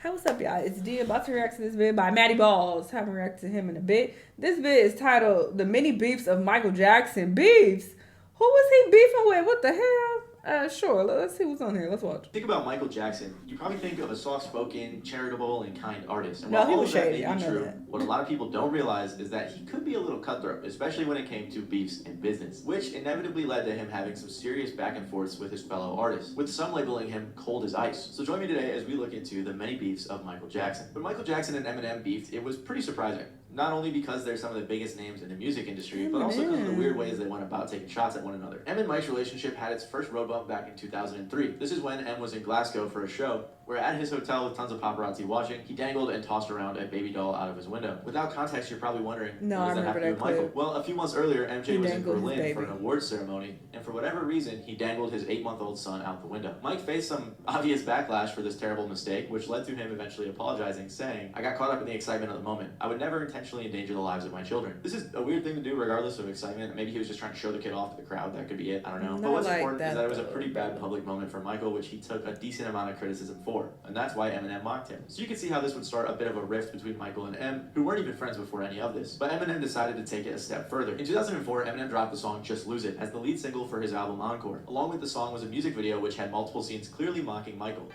Hey, what's up, y'all? It's D about to react to this vid by Matty Balls. Haven't reacted to him in a bit. This vid is titled "The Many Beefs of Michael Jackson." Beefs? Who was he beefing with? What the hell? Sure. Let's see what's on here. Let's watch. Think about Michael Jackson. You probably think of a soft-spoken, charitable, and kind artist. And No, while he all was of that shady. may I be know true, that. what a lot of people don't realize is that he could be a little cutthroat, especially when it came to beefs in business, which inevitably led to him having some serious back and forths with his fellow artists, with some labeling him cold as ice. So join me today as we look into the many beefs of Michael Jackson. When Michael Jackson and Eminem beefed, it was pretty surprising. Not only because they're some of the biggest names in the music industry, but also because of the weird ways they went about taking shots at one another. Em and Mike's relationship had its first road bump back in 2003. This is when Em was in Glasgow for a show, where at his hotel with tons of paparazzi watching, he dangled and tossed around a baby doll out of his window. Without context, you're probably wondering, what does that have to do with Michael? Well, a few months earlier, MJ was in Berlin for an awards ceremony, and for whatever reason, he dangled his 8-month-old son out the window. Mike faced some obvious backlash for this terrible mistake, which led to him eventually apologizing, saying, "I got caught up in the excitement of the moment. I would never intentionally endanger the lives of my children." This is a weird thing to do regardless of excitement. Maybe he was just trying to show the kid off to the crowd. That could be it. I don't know. But what's important is that it was a pretty bad public moment for Michael, which he took a decent amount of criticism for. And that's why Eminem mocked him. So you can see how this would start a bit of a rift between Michael and Em, who weren't even friends before any of this. But Eminem decided to take it a step further. In 2004, Eminem dropped the song Just Lose It as the lead single for his album Encore. Along with the song was a music video which had multiple scenes clearly mocking Michael.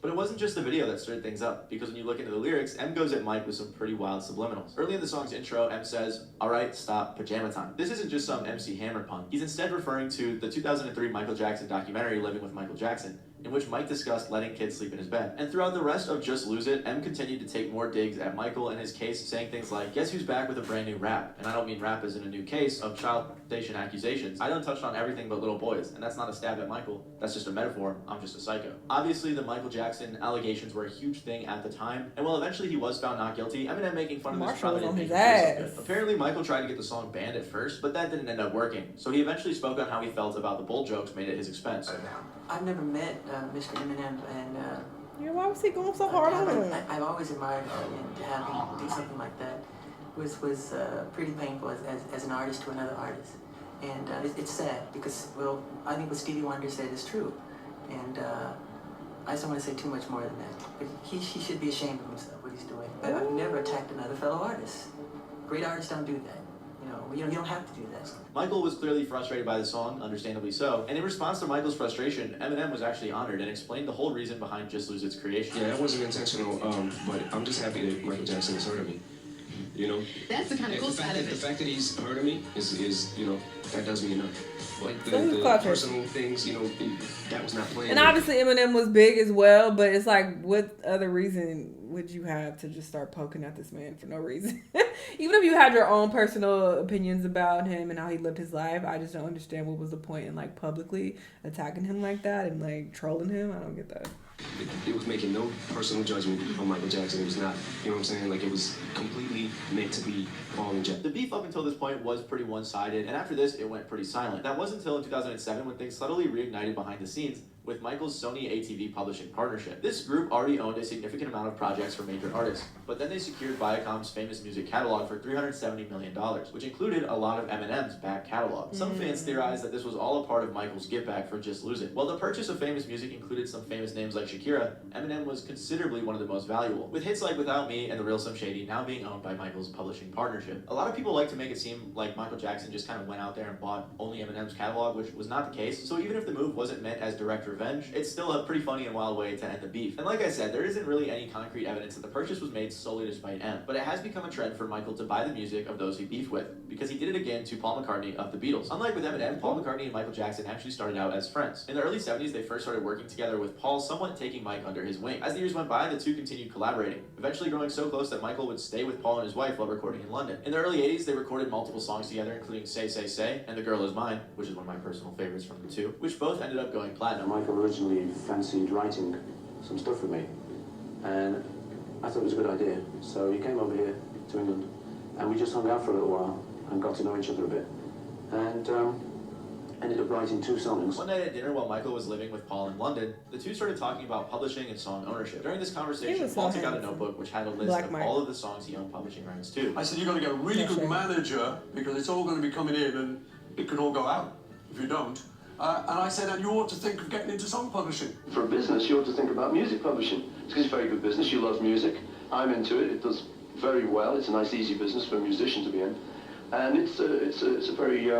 But it wasn't just the video that stirred things up, because when you look into the lyrics, M goes at Mike with some pretty wild subliminals. Early in the song's intro, M says, "Alright, stop, pajama time." This isn't just some MC Hammer pun. He's instead referring to the 2003 Michael Jackson documentary, Living with Michael Jackson, in which Mike discussed letting kids sleep in his bed. And throughout the rest of Just Lose It, M continued to take more digs at Michael in his case, saying things like, "Guess who's back with a brand new rap?" And I don't mean rap as in a new case of child molestation accusations. I done touched on everything but little boys, and that's not a stab at Michael. That's just a metaphor. I'm just a psycho. Obviously, the Michael Jackson allegations were a huge thing at the time, and while eventually he was found not guilty, Eminem making fun of this probably didn't make him feel so good. Apparently, Michael tried to get the song banned at first, but that didn't end up working. So he eventually spoke on how he felt about the bull jokes made at his expense. I've never met Mr. Eminem, and Yeah, why was he going so hard on him? I've always admired him, and to have him do something like that was pretty painful as an artist to another artist. And it's sad because, well, I think what Stevie Wonder said is true, and I just don't want to say too much more than that. But he should be ashamed of himself, what he's doing. But I've never attacked another fellow artist. Great artists don't do that. You don't have to do that. Michael was clearly frustrated by the song, understandably so, and in response to Michael's frustration, Eminem was actually honored and explained the whole reason behind Just Lose It's creation. Yeah, that wasn't intentional, but I'm just happy that Michael Jackson has heard of me. You know? That's the kind of cool side of it. The fact that he's heard of me is that does me enough. Like the personal things, that was not planned. And obviously Eminem was big as well, but it's like, what other reason would you have to just start poking at this man for no reason? Even if you had your own personal opinions about him and how he lived his life, I just don't understand what was the point in like publicly attacking him like that and like trolling him. I don't get that. It was making no personal judgment on Michael Jackson. It was not, you know what I'm saying? Like, it was completely meant to be Paul and Jack. The beef up until this point was pretty one-sided, and after this, it went pretty silent. That wasn't until in 2007 when things subtly reignited behind the scenes with Michael's Sony ATV publishing partnership. This group already owned a significant amount of projects for major artists, but then they secured Viacom's famous music catalog for $370 million, which included a lot of Eminem's back catalog. Some fans theorized that this was all a part of Michael's get back for Just Lose It. While the purchase of famous music included some famous names like Shakira, Eminem was considerably one of the most valuable, with hits like Without Me and The Real Slim Shady now being owned by Michael's publishing partnership. A lot of people like to make it seem like Michael Jackson just kind of went out there and bought only Eminem's catalog, which was not the case, so even if the move wasn't meant as direct revenge, it's still a pretty funny and wild way to end the beef. And like I said, there isn't really any concrete evidence that the purchase was made solely to spite M, but it has become a trend for Michael to buy the music of those he beefed with, because he did it again to Paul McCartney of the Beatles. Unlike with Eminem, Paul McCartney and Michael Jackson actually started out as friends. In the early 70s, they first started working together, with Paul somewhat taking Mike under his wing. As the years went by, the two continued collaborating, eventually growing so close that Michael would stay with Paul and his wife while recording in London. In the early 80s, they recorded multiple songs together, including Say Say Say and The Girl Is Mine, which is one of my personal favorites from the two, which both ended up going platinum. Michael originally fancied writing some stuff with me, and I thought it was a good idea. So he came over here to England, and we just hung out for a little while and got to know each other a bit, and ended up writing 2 songs. One night at dinner while Michael was living with Paul in London, the two started talking about publishing and song ownership. During this conversation, Paul took out a notebook which had a list of all of the songs he owned publishing rights to. I said, you've got to get a really good manager, because it's all going to be coming in and it could all go out if you don't. And I said, and you ought to think of getting into song publishing. For a business, you ought to think about music publishing. It's because it's very good business. You love music. I'm into it. It does very well. It's a nice, easy business for a musician to be in. And it's a very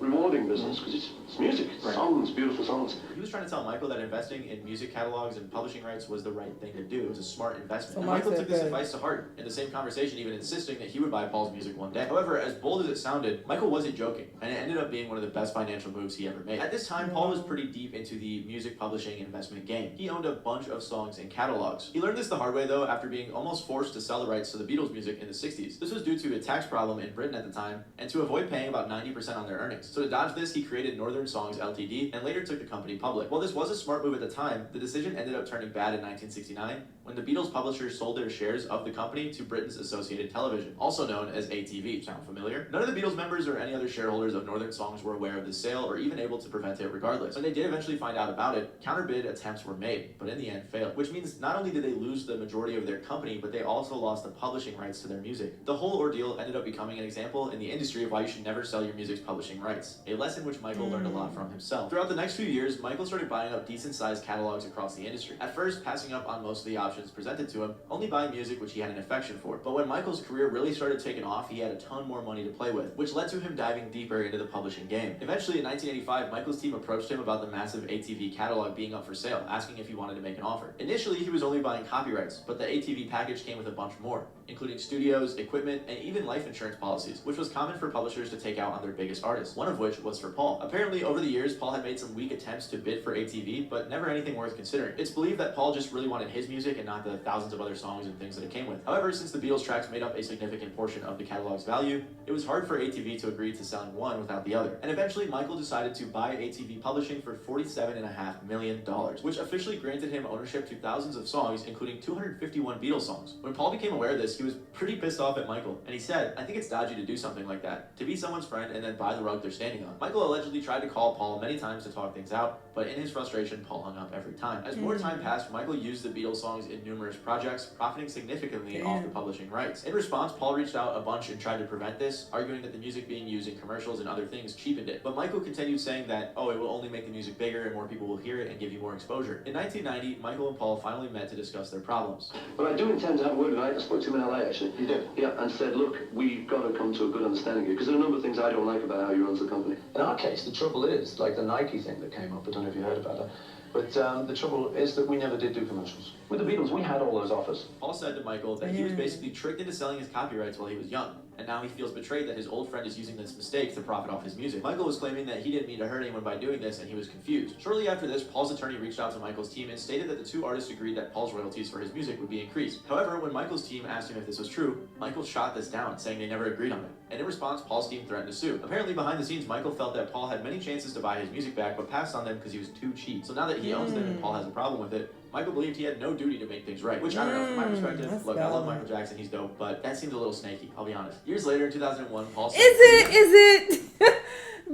rewarding business because it's music, it's songs, beautiful songs. He was trying to tell Michael that investing in music catalogs and publishing rights was the right thing to do. It was a smart investment. So and Michael took this advice to heart, in the same conversation even insisting that he would buy Paul's music one day. However, as bold as it sounded, Michael wasn't joking, and it ended up being one of the best financial moves he ever made. At this time, Paul was pretty deep into the music publishing investment game. He owned a bunch of songs and catalogs. He learned this the hard way though, after being almost forced to sell the rights to the Beatles music in the 60s. This was due to a tax problem in Britain at the time, and to avoid paying about 90% on their earnings. So to dodge this, he created Northern Songs Ltd. and later took the company public. While this was a smart move at the time, the decision ended up turning bad in 1969 when the Beatles publishers sold their shares of the company to Britain's Associated Television, also known as ATV. Sound familiar? None of the Beatles members or any other shareholders of Northern Songs were aware of the sale or even able to prevent it regardless. When they did eventually find out about it, counterbid attempts were made, but in the end failed, which means not only did they lose the majority of their company, but they also lost the publishing rights to their music. The whole ordeal ended up becoming an example in the industry of why you should never sell your music's publishing rights, a lesson which Michael learned a lot from himself. Throughout the next few years, Michael started buying up decent-sized catalogs across the industry. At first, passing up on most of the options presented to him, only buying music which he had an affection for. But when Michael's career really started taking off, he had a ton more money to play with, which led to him diving deeper into the publishing game. Eventually, in 1985, Michael's team approached him about the massive ATV catalog being up for sale, asking if he wanted to make an offer. Initially, he was only buying copyrights, but the ATV package came with a bunch more, including studios, equipment, and even life insurance policies, which was common for publishers to take out on their biggest artists, one of which was for Paul. Apparently, over the years, Paul had made some weak attempts to bid for ATV, but never anything worth considering. It's believed that Paul just really wanted his music and not the thousands of other songs and things that it came with. However, since the Beatles tracks made up a significant portion of the catalog's value, it was hard for ATV to agree to selling one without the other. And eventually, Michael decided to buy ATV Publishing for $47.5 million, which officially granted him ownership to thousands of songs, including 251 Beatles songs. When Paul became aware of this, he was pretty pissed off at Michael, and he said, "I think it's dodgy to do something like that, to be someone's friend and then buy the rug they're standing on." Michael allegedly tried to call Paul many times to talk things out, but in his frustration, Paul hung up every time. As more time passed, Michael used the Beatles songs in numerous projects, profiting significantly off the publishing rights. In response, Paul reached out a bunch and tried to prevent this, arguing that the music being used in commercials and other things cheapened it. But Michael continued saying that, oh, it will only make the music bigger and more people will hear it and give you more exposure. In 1990, Michael and Paul finally met to discuss their problems. But I do intend to have a word with him. I spoke to him in LA actually. You did? Yeah, and said, look, we've got to come to a good understanding here, because there are a number of things I don't like about how he runs the company. In our case, the trouble is, like the Nike thing that came up, I don't know if you heard about it, but the trouble is that we never did do commercials. With the Beatles, we had all those offers. Paul said to Michael that he was basically tricked into selling his copyrights while he was young, and now he feels betrayed that his old friend is using this mistake to profit off his music. Michael was claiming that he didn't mean to hurt anyone by doing this, and he was confused. Shortly after this, Paul's attorney reached out to Michael's team and stated that the two artists agreed that Paul's royalties for his music would be increased. However, when Michael's team asked him if this was true, Michael shot this down, saying they never agreed on it. And in response, Paul's team threatened to sue. Apparently, behind the scenes, Michael felt that Paul had many chances to buy his music back, but passed on them because he was too cheap. So now that he owns them and Paul has a problem with it, Michael believed he had no duty to make things right, which I don't know, from my perspective, look, I love Michael Jackson, he's dope, but that seems a little snaky, I'll be honest. Years later, in 2001, Paul said, Is it?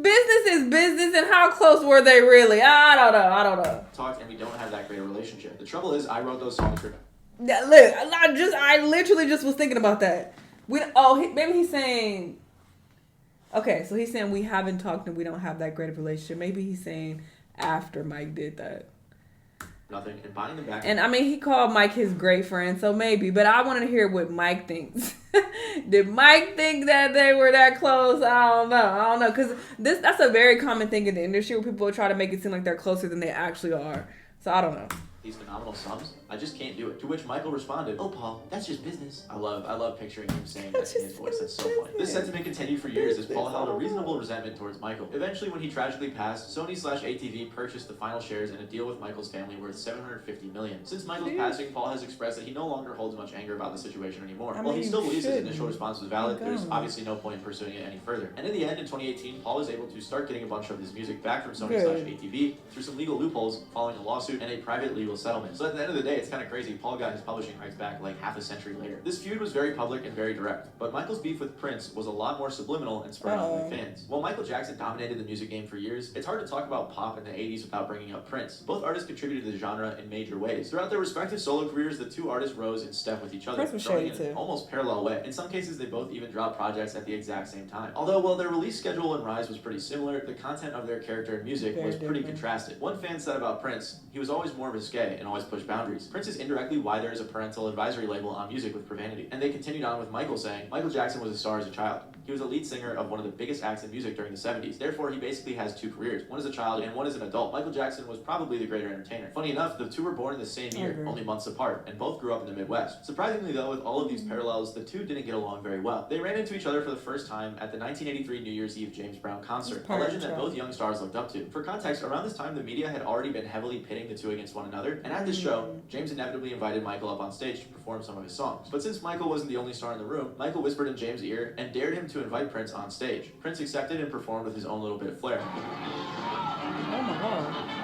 Business is business, and how close were they really? I don't know. Talked, and we don't have that great a relationship. The trouble is, I wrote those songs for... Yeah, look, I literally just was thinking about that. Maybe he's saying... Okay, so he's saying we haven't talked and we don't have that great of a relationship. Maybe he's saying after Mike did that. Nothing, and buying them back. And I mean, he called Mike his great friend, so maybe. But I want to hear what Mike thinks. Did Mike think that they were that close? I don't know. Because that's a very common thing in the industry where people try to make it seem like they're closer than they actually are. So I don't know. These phenomenal sums, I just can't do it. To which Michael responded, "Oh, Paul, that's just business." I love picturing him saying that in his voice. That's so funny. This sentiment continued for years as Paul held a reasonable resentment towards Michael. Eventually, when he tragically passed, Sony/ATV purchased the final shares in a deal with Michael's family worth $750 million. Since Michael's passing, Paul has expressed that he no longer holds much anger about the situation anymore. While he still believes his initial response was valid, there's obviously no point in pursuing it any further. And in the end, in 2018, Paul was able to start getting a bunch of his music back from Sony/ATV through some legal loopholes following a lawsuit and a private legal legal settlement. So at the end of the day, it's kind of crazy. Paul got his publishing rights back like half a century later. This feud was very public and very direct, but Michael's beef with Prince was a lot more subliminal and spread out to fans. While Michael Jackson dominated the music game for years, it's hard to talk about pop in the 80s without bringing up Prince. Both artists contributed to the genre in major ways. Throughout their respective solo careers, the two artists rose in step with each other, growing in an almost parallel way. In some cases, they both even dropped projects at the exact same time. Although, while their release schedule and rise was pretty similar, the content of their character and music was pretty contrasted. One fan said about Prince, he was always more risque and always pushed boundaries. Prince is indirectly why there is a parental advisory label on music with profanity. And they continued on with Michael saying, Michael Jackson was a star as a child. He was a lead singer of one of the biggest acts in music during the 70s. Therefore, he basically has two careers, one as a child and one as an adult. Michael Jackson was probably the greater entertainer. Funny enough, the two were born in the same year, only months apart, and both grew up in the Midwest. Surprisingly though, with all of these parallels, the two didn't get along very well. They ran into each other for the first time at the 1983 New Year's Eve James Brown concert, a legend that both young stars looked up to. For context, around this time, the media had already been heavily pitting the two against one another, and at this show, James inevitably invited Michael up on stage to perform some of his songs. But since Michael wasn't the only star in the room, Michael whispered in James' ear and dared him to invite Prince on stage. Prince accepted and performed with his own little bit of flair. Oh my God.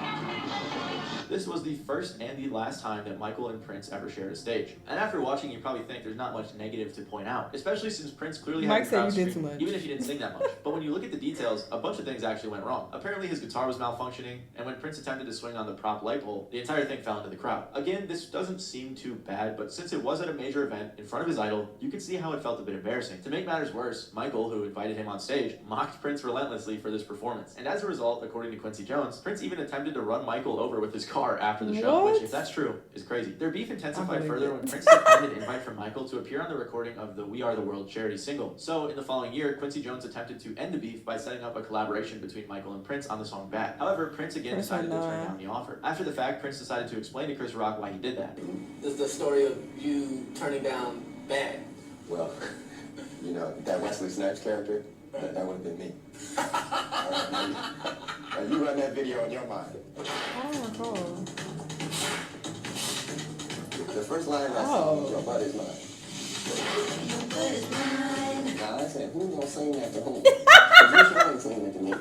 This was the first and the last time that Michael and Prince ever shared a stage. And after watching, you probably think there's not much negative to point out, especially since Prince clearly had the crowd scream, even if he didn't sing that much. But when you look at the details, a bunch of things actually went wrong. Apparently his guitar was malfunctioning, and when Prince attempted to swing on the prop light pole, the entire thing fell into the crowd. Again, this doesn't seem too bad, but since it was at a major event in front of his idol, you can see how it felt a bit embarrassing. To make matters worse, Michael, who invited him on stage, mocked Prince relentlessly for this performance. And as a result, according to Quincy Jones, Prince even attempted to run Michael over with his car after the show. Which, if that's true, is crazy. Their beef intensified further when Prince declined an invite from Michael to appear on the recording of the We Are the World charity single. So, in the following year, Quincy Jones attempted to end the beef by setting up a collaboration between Michael and Prince on the song Bad. However, Prince again decided to turn down the offer. After the fact, Prince decided to explain to Chris Rock why he did that. This is the story of you turning down Bad. Well, you know, that Wesley Snipes character, that would have been me. Now you run that video in your mind. Oh my God. The first line I sing, your butt is mine. Now I said, who's gonna sing that to whom? Because you sure ain't singing it to me.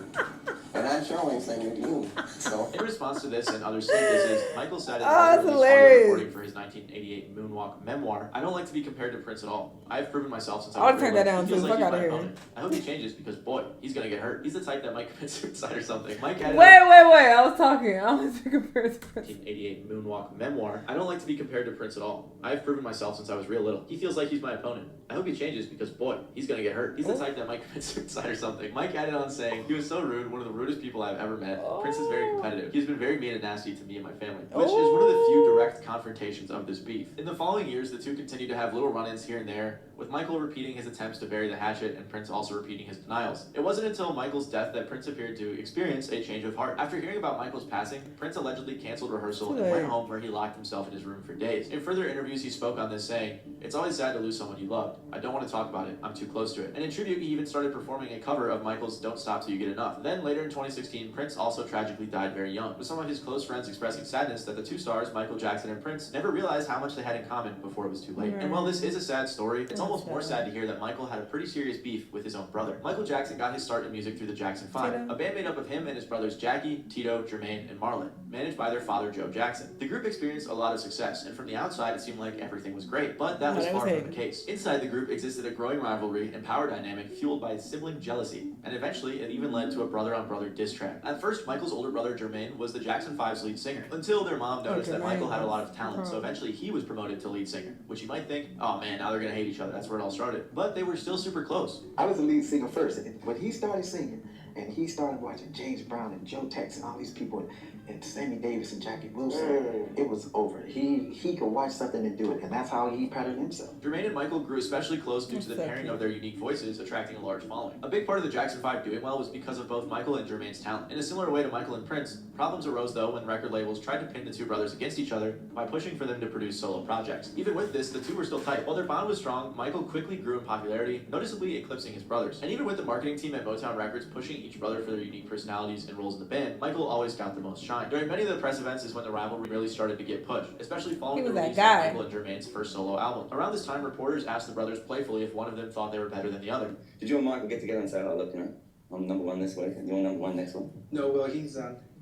And I sure ain't singing it to you. So. In response to this and other sentences, Michael said in his audio recording for his 1988 Moonwalk memoir, I don't like to be compared to Prince at all. I've proven myself since I was turn that down too. Fuck out of here. I hope he changes because, boy, he's gonna get hurt. He's the type that might commit suicide or something. Mike added wait. I was talking. I don't like to compare to Prince. 1988 Moonwalk memoir. I don't like to be compared to Prince at all. I've proven myself since I was real little. He feels like he's my opponent. I hope he changes because, boy, he's gonna get hurt. He's the type that might commit suicide or something. Mike added on saying, he was so rude, one of the rudest people I've ever met. Prince is very competitive. He's been very mean and nasty to me and my family, which is one of the few direct confrontations of this beef. In the following years, the two continued to have little run-ins here and there, with Michael repeating his attempts to bury the hatchet and Prince also repeating his denials. It wasn't until Michael's death that Prince appeared to experience a change of heart. After hearing about Michael's passing, Prince allegedly canceled rehearsal and went home where he locked himself in his room for days. In further interviews, he spoke on this saying, "It's always sad to lose someone you loved. I don't want to talk about it. I'm too close to it." And in tribute, he even started performing a cover of Michael's Don't Stop Till You Get Enough. Then later in 2016, Prince also tragically died very young, with some of his close friends expressing sadness that the two stars, Michael Jackson and Prince, never realized how much they had in common before it was too late. And while this is a sad story, it's almost more sad to hear that Michael had a pretty serious beef with his own brother. Michael Jackson got his start in music through the Jackson 5, a band made up of him and his brothers Jackie, Tito, Jermaine, and Marlon, managed by their father Joe Jackson. The group experienced a lot of success, and from the outside it seemed like everything was great, but that was far from the case. Inside the group existed a growing rivalry and power dynamic fueled by sibling jealousy, and eventually it even led to a brother-on-brother diss track. At first, Michael's older brother Jermaine was the Jackson 5's lead singer, until their mom noticed that Michael had a lot of talent, so eventually he was promoted to lead singer, which you might think, oh man, now they're gonna hate each other, that's where it all started. But they were still super close. I was the lead singer first, and when he started singing, and he started watching James Brown and Joe Tex and all these people, and Sammy Davis and Jackie Wilson, it was over. He could watch something and do it, and that's how he patterned himself. Jermaine and Michael grew especially close due to the pairing of their unique voices, attracting a large following. A big part of the Jackson 5 doing well was because of both Michael and Jermaine's talent. In a similar way to Michael and Prince, problems arose though when record labels tried to pin the two brothers against each other by pushing for them to produce solo projects. Even with this, the two were still tight. While their bond was strong, Michael quickly grew in popularity, noticeably eclipsing his brothers. And even with the marketing team at Motown Records pushing each brother for their unique personalities and roles in the band, Michael always got the most shine. During many of the press events is when the rivalry really started to get pushed, especially following the release of Michael and Jermaine's first solo album. Around this time, reporters asked the brothers playfully if one of them thought they were better than the other. Did you and Michael get together and say, oh, look, you know, I'm number one this week, and you're number one next week? No, well,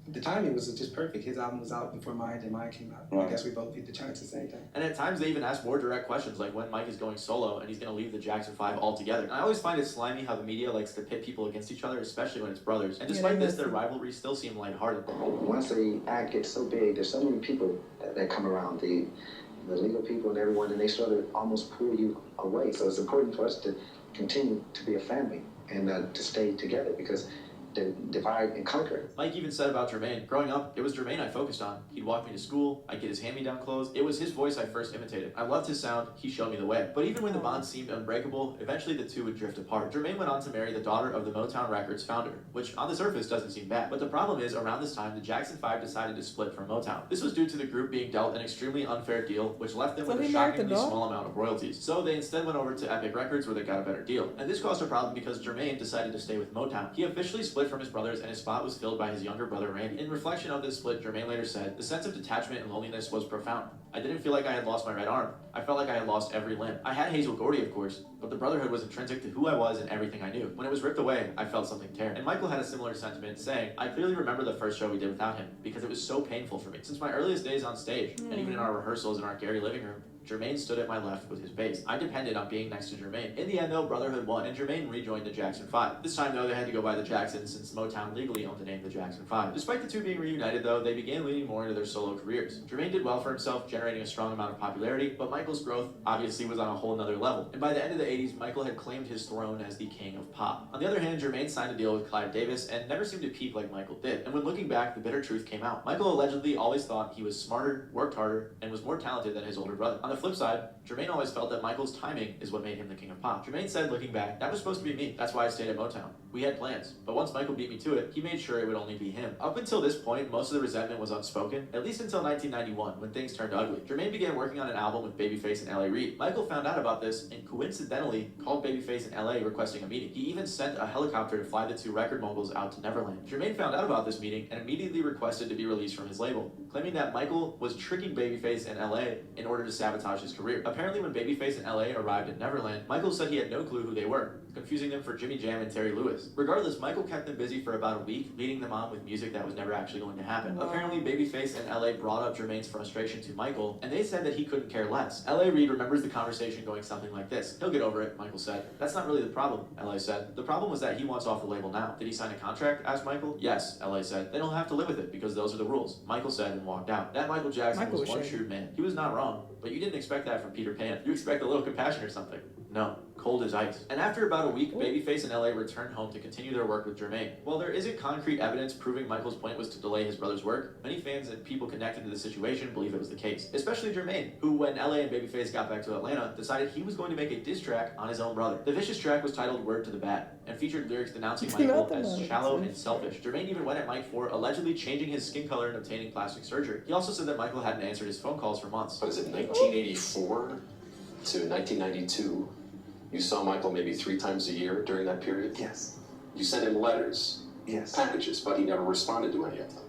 the timing was just perfect. His album was out before mine, and mine came out. I guess we both hit the charts at the same time. And at times they even ask more direct questions, like when Mike is going solo and he's going to leave the Jackson 5 altogether. And I always find it slimy how the media likes to pit people against each other, especially when it's brothers. And despite this, their rivalries still seem lighthearted. Once the act gets so big, there's so many people that come around, the legal people and everyone, and they sort of almost pull you away. So it's important for us to continue to be a family and to stay together, because divide and conquer. Mike even said about Jermaine, growing up, it was Jermaine I focused on. He'd walk me to school, I'd get his hand-me-down clothes. It was his voice I first imitated. I loved his sound, he showed me the way. But even when the bond seemed unbreakable, eventually the two would drift apart. Jermaine went on to marry the daughter of the Motown Records founder, which on the surface doesn't seem bad. But the problem is, around this time, the Jackson 5 decided to split from Motown. This was due to the group being dealt an extremely unfair deal, which left them with a shockingly small amount of royalties. So they instead went over to Epic Records, where they got a better deal. And this caused a problem because Jermaine decided to stay with Motown. He officially split from his brothers, and his spot was filled by his younger brother Randy. In reflection of this split, Jermaine later said, "The sense of detachment and loneliness was profound. I didn't feel like I had lost my right arm. I felt like I had lost every limb. I had Hazel Gordy, of course, but the brotherhood was intrinsic to who I was and everything I knew. When it was ripped away, I felt something tear." And Michael had a similar sentiment, saying, "I clearly remember the first show we did without him, because it was so painful for me. Since my earliest days on stage, and even in our rehearsals in our Gary living room, Jermaine stood at my left with his bass. I depended on being next to Jermaine. In the end, though, Brotherhood won, and Jermaine rejoined the Jackson 5. This time, though, they had to go by the Jacksons, since Motown legally owned the name the Jackson 5. Despite the two being reunited, though, they began leaning more into their solo careers. Jermaine did well for himself, generating a strong amount of popularity, but Michael's growth obviously was on a whole nother level. And by the end of the 80s, Michael had claimed his throne as the king of pop. On the other hand, Jermaine signed a deal with Clive Davis and never seemed to peak like Michael did. And when looking back, the bitter truth came out. Michael allegedly always thought he was smarter, worked harder, and was more talented than his older brother. On the flip side, Jermaine always felt that Michael's timing is what made him the king of pop. Jermaine said, looking back, "That was supposed to be me. That's why I stayed at Motown. We had plans, but once Michael beat me to it, he made sure it would only be him." Up until this point, most of the resentment was unspoken, at least until 1991, when things turned ugly. Jermaine began working on an album with Babyface and L.A. Reid. Michael found out about this and coincidentally called Babyface in L.A. requesting a meeting. He even sent a helicopter to fly the two record moguls out to Neverland. Jermaine found out about this meeting and immediately requested to be released from his label, claiming that Michael was tricking Babyface in L.A. in order to sabotage his career. Apparently, when Babyface and L.A. arrived in Neverland, Michael said he had no clue who they were, confusing them for Jimmy Jam and Terry Lewis. Regardless, Michael kept them busy for about a week, leading them on with music that was never actually going to happen. Wow. Apparently, Babyface and L.A. brought up Jermaine's frustration to Michael, and they said that he couldn't care less. L.A. Reid remembers the conversation going something like this. "He'll get over it," Michael said. "That's not really the problem," L.A. said. "The problem was that he wants off the label now." "Did he sign a contract?" asked Michael. "Yes," L.A. said. "Then he'll have to live with it, because those are the rules," Michael said and walked out. That Michael Jackson was one shrewd man. He was not wrong, but you didn't expect that from Peter Pan. You expect a little compassion or something. No. Cold as ice. And after about a week, Babyface and L.A. returned home to continue their work with Jermaine. While there isn't concrete evidence proving Michael's point was to delay his brother's work, many fans and people connected to the situation believe it was the case. Especially Jermaine, who, when L.A. and Babyface got back to Atlanta, decided he was going to make a diss track on his own brother. The vicious track was titled "Word to the Bad" and featured lyrics denouncing Michael as shallow and selfish. Jermaine even went at Mike for allegedly changing his skin color and obtaining plastic surgery. He also said that Michael hadn't answered his phone calls for months. What is it, 1984 to 1992? You saw Michael maybe 3 times a year during that period? Yes. You sent him letters, Yes. packages, but he never responded to any of them.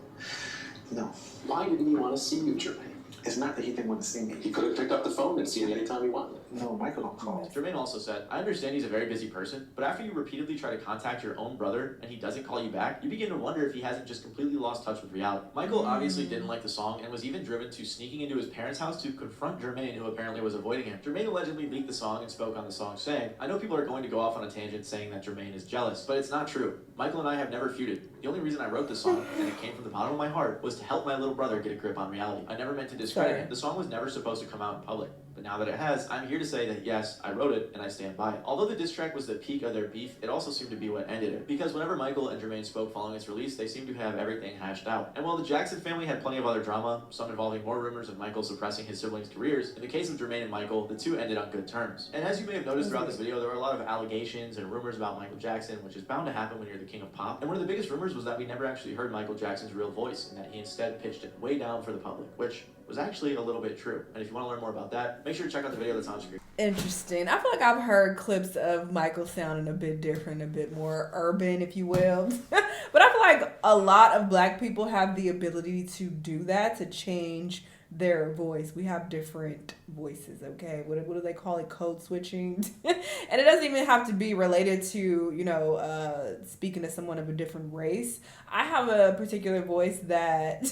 No. Why didn't he want to see you, Jermaine? It's not that he didn't want to see me. He could have picked up the phone and seen me anytime he wanted. No, Michael don't call. Jermaine also said, "I understand he's a very busy person, but after you repeatedly try to contact your own brother and he doesn't call you back, you begin to wonder if he hasn't just completely lost touch with reality." Michael obviously didn't like the song and was even driven to sneaking into his parents' house to confront Jermaine, who apparently was avoiding him. Jermaine allegedly leaked the song and spoke on the song, saying, "I know people are going to go off on a tangent saying that Jermaine is jealous, but it's not true. Michael and I have never feuded. The only reason I wrote this song, and it came from the bottom of my heart, was to help my little brother get a grip on reality. I never meant to discredit him. The song was never supposed to come out in public. But now that it has, I'm here to say that yes, I wrote it and I stand by it." Although the diss track was the peak of their beef, it also seemed to be what ended it. Because whenever Michael and Jermaine spoke following its release, they seemed to have everything hashed out. And while the Jackson family had plenty of other drama, some involving more rumors of Michael suppressing his siblings' careers, in the case of Jermaine and Michael, the two ended on good terms. And as you may have noticed throughout this video, there were a lot of allegations and rumors about Michael Jackson, which is bound to happen when you're the king of pop. And one of the biggest rumors was that we never actually heard Michael Jackson's real voice, and that he instead pitched it way down for the public, which was actually a little bit true. And if you want to learn more about that, make sure to check out the video that's on screen. Interesting. I feel like I've heard clips of Michael sounding a bit different, a bit more urban, if you will. But I feel like a lot of black people have the ability to do that, to change their voice. We have different voices, okay? What do they call it? Code switching. And it doesn't even have to be related to, speaking to someone of a different race. I have a particular voice that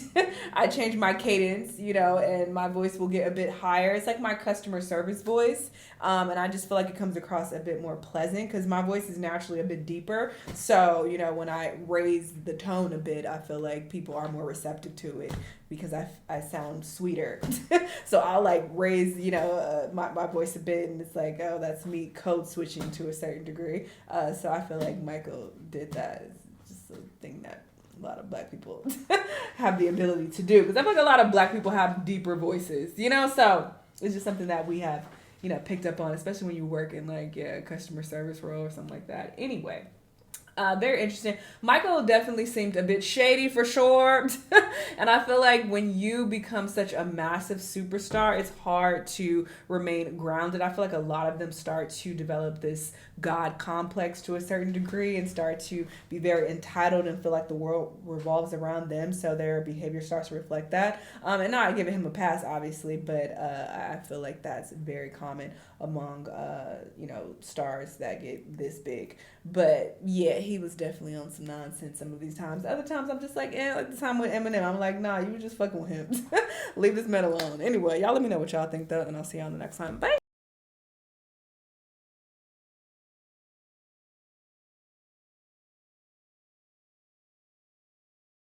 I change my cadence, and my voice will get a bit higher. It's like my customer service voice. And I just feel like it comes across a bit more pleasant because my voice is naturally a bit deeper. So, when I raise the tone a bit, I feel like people are more receptive to it because I sound sweeter. So I'll like raise, my voice a bit, and it's like, oh, that's me code switching to a certain degree. So I feel like Michael did that. It's just a thing that a lot of black people have the ability to do. Because I feel like a lot of black people have deeper voices, so it's just something that we have, picked up on, especially when you work in like a customer service role or something like that. Anyway. Very interesting. Michael definitely seemed a bit shady for sure. And I feel like when you become such a massive superstar, it's hard to remain grounded. I feel like a lot of them start to develop this God complex to a certain degree and start to be very entitled and feel like the world revolves around them. So their behavior starts to reflect that. And not giving him a pass, obviously, but I feel like that's very common among, stars that get this big. But yeah, he was definitely on some nonsense some of these times. Other times I'm just like, like the time with Eminem, I'm like, nah, you were just fucking with him. Leave this man alone. Anyway, y'all let me know what y'all think though, and I'll see y'all the next time. Bye.